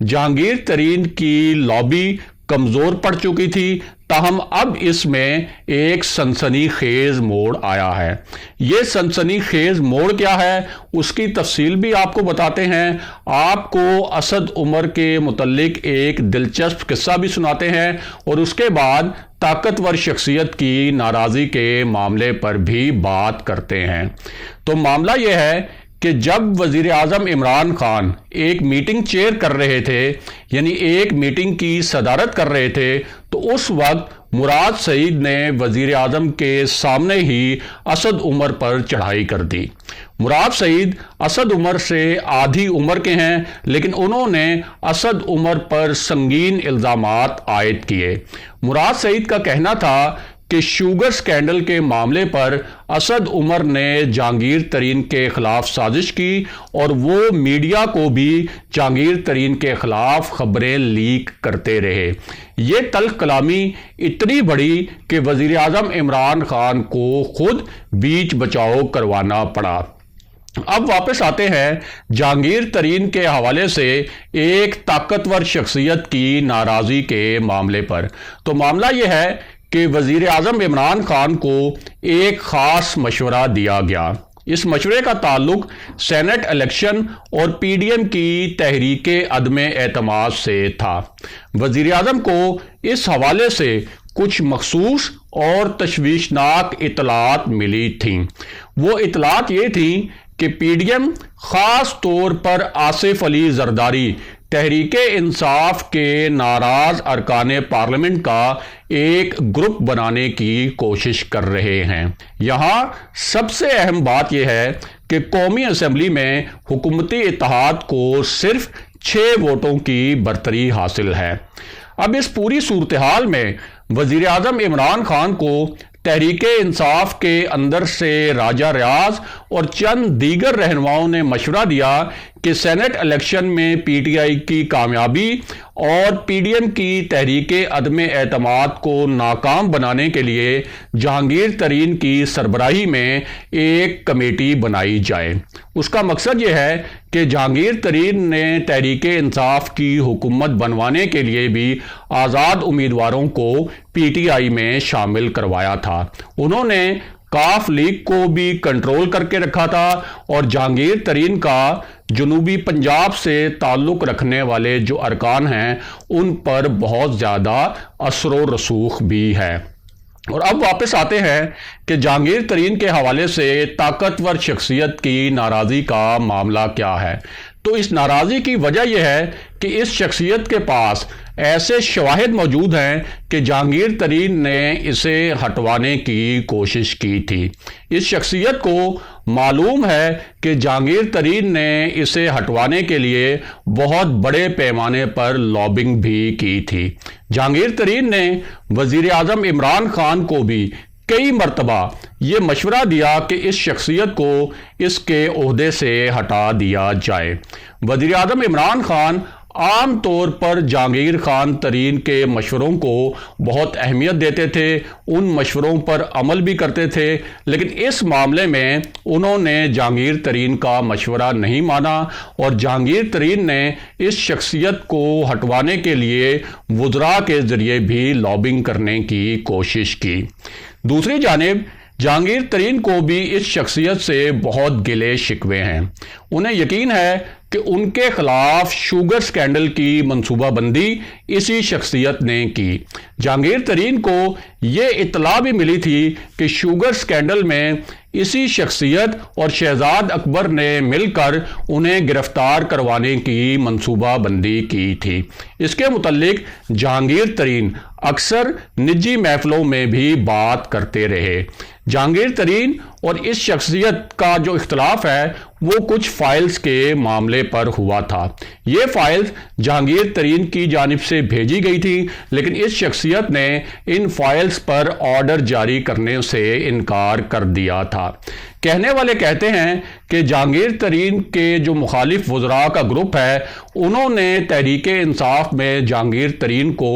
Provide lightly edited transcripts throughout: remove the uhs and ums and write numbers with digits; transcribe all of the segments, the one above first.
جہانگیر ترین کی لابی کمزور پڑ چکی تھی، تاہم اب اس میں ایک سنسنی خیز موڑ آیا ہے۔ یہ سنسنی خیز موڑ کیا ہے، اس کی تفصیل بھی آپ کو بتاتے ہیں۔ آپ کو اسد عمر کے متعلق ایک دلچسپ قصہ بھی سناتے ہیں، اور اس کے بعد طاقتور شخصیت کی ناراضی کے معاملے پر بھی بات کرتے ہیں۔ تو معاملہ یہ ہے کہ جب وزیر اعظم عمران خان ایک میٹنگ چیئر کر رہے تھے، یعنی ایک میٹنگ کی صدارت کر رہے تھے، تو اس وقت مراد سعید نے وزیر اعظم کے سامنے ہی اسد عمر پر چڑھائی کر دی۔ مراد سعید اسد عمر سے آدھی عمر کے ہیں، لیکن انہوں نے اسد عمر پر سنگین الزامات عائد کیے۔ مراد سعید کا کہنا تھا کہ شوگر سکینڈل کے معاملے پر اسد عمر نے جہانگیر ترین کے خلاف سازش کی، اور وہ میڈیا کو بھی جہانگیر ترین کے خلاف خبریں لیک کرتے رہے۔ یہ تلخ کلامی اتنی بڑی کہ وزیر اعظم عمران خان کو خود بیچ بچاؤ کروانا پڑا۔ اب واپس آتے ہیں جہانگیر ترین کے حوالے سے ایک طاقتور شخصیت کی ناراضی کے معاملے پر۔ تو معاملہ یہ ہے کہ وزیر اعظم عمران خان کو ایک خاص مشورہ دیا گیا۔ اس مشورے کا تعلق سینٹ الیکشن اور پی ڈی ایم کی تحریک عدم اعتماد سے تھا۔ وزیر اعظم کو اس حوالے سے کچھ مخصوص اور تشویشناک اطلاعات ملی تھیں۔ وہ اطلاعات یہ تھیں کہ پی ڈی ایم خاص طور پر آصف علی زرداری تحریک انصاف کے ناراض ارکان پارلیمنٹ کا ایک گروپ بنانے کی کوشش کر رہے ہیں۔ یہاں سب سے اہم بات یہ ہے کہ قومی اسمبلی میں حکومتی اتحاد کو صرف 6 ووٹوں کی برتری حاصل ہے۔ اب اس پوری صورتحال میں وزیر اعظم عمران خان کو تحریک انصاف کے اندر سے راجہ ریاض اور چند دیگر رہنماؤں نے مشورہ دیا کہ سینٹ الیکشن میں پی ٹی آئی کی کامیابی اور پی ڈی ایم کی تحریک عدم اعتماد کو ناکام بنانے کے لیے جہانگیر ترین کی سربراہی میں ایک کمیٹی بنائی جائے۔ اس کا مقصد یہ ہے کہ جہانگیر ترین نے تحریک انصاف کی حکومت بنوانے کے لیے بھی آزاد امیدواروں کو پی ٹی آئی میں شامل کروایا تھا۔ انہوں نے کاف لیگ کو بھی کنٹرول کر کے رکھا تھا، اور جہانگیر ترین کا جنوبی پنجاب سے تعلق رکھنے والے جو ارکان ہیں ان پر بہت زیادہ اثر و رسوخ بھی ہے۔ اور اب واپس آتے ہیں کہ جہانگیر ترین کے حوالے سے طاقتور شخصیت کی ناراضی کا معاملہ کیا ہے۔ تو اس ناراضی کی وجہ یہ ہے کہ اس شخصیت کے پاس ایسے شواہد موجود ہیں کہ جہانگیر ترین نے اسے ہٹوانے کی کوشش کی تھی۔ اس شخصیت کو معلوم ہے کہ جہانگیر ترین نے اسے ہٹوانے کے لیے بہت بڑے پیمانے پر لابنگ بھی کی تھی۔ جہانگیر ترین نے وزیر اعظم عمران خان کو بھی کئی مرتبہ یہ مشورہ دیا کہ اس شخصیت کو اس کے عہدے سے ہٹا دیا جائے۔ وزیر اعظم عمران خان عام طور پر جہانگیر خان ترین کے مشوروں کو بہت اہمیت دیتے تھے، ان مشوروں پر عمل بھی کرتے تھے، لیکن اس معاملے میں انہوں نے جہانگیر ترین کا مشورہ نہیں مانا، اور جہانگیر ترین نے اس شخصیت کو ہٹوانے کے لیے وزراء کے ذریعے بھی لابنگ کرنے کی کوشش کی۔ دوسری جانب جہانگیر ترین کو بھی اس شخصیت سے بہت گلے شکوے ہیں۔ انہیں یقین ہے کہ ان کے خلاف شوگر سکینڈل کی منصوبہ بندی اسی شخصیت نے کی۔ جہانگیر ترین کو یہ اطلاع بھی ملی تھی کہ شوگر سکینڈل میں اسی شخصیت اور شہزاد اکبر نے مل کر انہیں گرفتار کروانے کی منصوبہ بندی کی تھی۔ اس کے متعلق جہانگیر ترین اکثر نجی محفلوں میں بھی بات کرتے رہے۔ جہانگیر ترین اور اس شخصیت کا جو اختلاف ہے وہ کچھ فائلز کے معاملے پر ہوا تھا۔ یہ فائلز جہانگیر ترین کی جانب سے بھیجی گئی تھی، لیکن اس شخصیت نے ان فائلز پر آرڈر جاری کرنے سے انکار کر دیا تھا۔ کہنے والے کہتے ہیں کہ جہانگیر ترین کے جو مخالف وزراء کا گروپ ہے انہوں نے تحریک انصاف میں جہانگیر ترین کو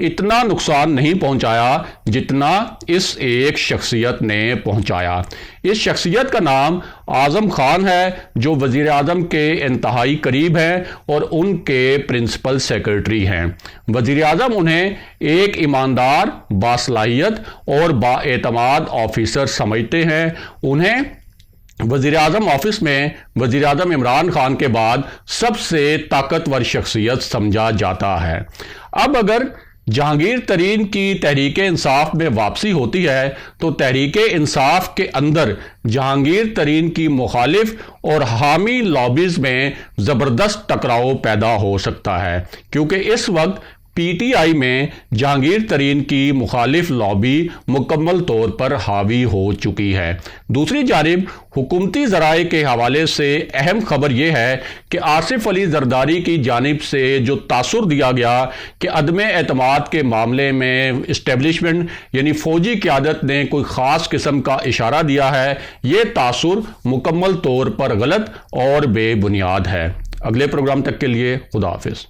اتنا نقصان نہیں پہنچایا جتنا اس ایک شخصیت نے پہنچایا۔ اس شخصیت کا نام اعظم خان ہے جو وزیر اعظم کے انتہائی قریب ہیں اور ان کے پرنسپل سیکرٹری ہیں۔ وزیر اعظم انہیں ایک ایماندار، باصلاحیت اور بااعتماد آفیسر سمجھتے ہیں۔ انہیں وزیر اعظم آفس میں وزیر اعظم عمران خان کے بعد سب سے طاقتور شخصیت سمجھا جاتا ہے۔ اب اگر جہانگیر ترین کی تحریک انصاف میں واپسی ہوتی ہے تو تحریک انصاف کے اندر جہانگیر ترین کی مخالف اور حامی لابیز میں زبردست ٹکراؤ پیدا ہو سکتا ہے، کیونکہ اس وقت پی ٹی آئی میں جہانگیر ترین کی مخالف لابی مکمل طور پر حاوی ہو چکی ہے۔ دوسری جانب حکومتی ذرائع کے حوالے سے اہم خبر یہ ہے کہ آصف علی زرداری کی جانب سے جو تاثر دیا گیا کہ عدم اعتماد کے معاملے میں اسٹیبلشمنٹ یعنی فوجی قیادت نے کوئی خاص قسم کا اشارہ دیا ہے، یہ تاثر مکمل طور پر غلط اور بے بنیاد ہے۔ اگلے پروگرام تک کے لیے خدا حافظ۔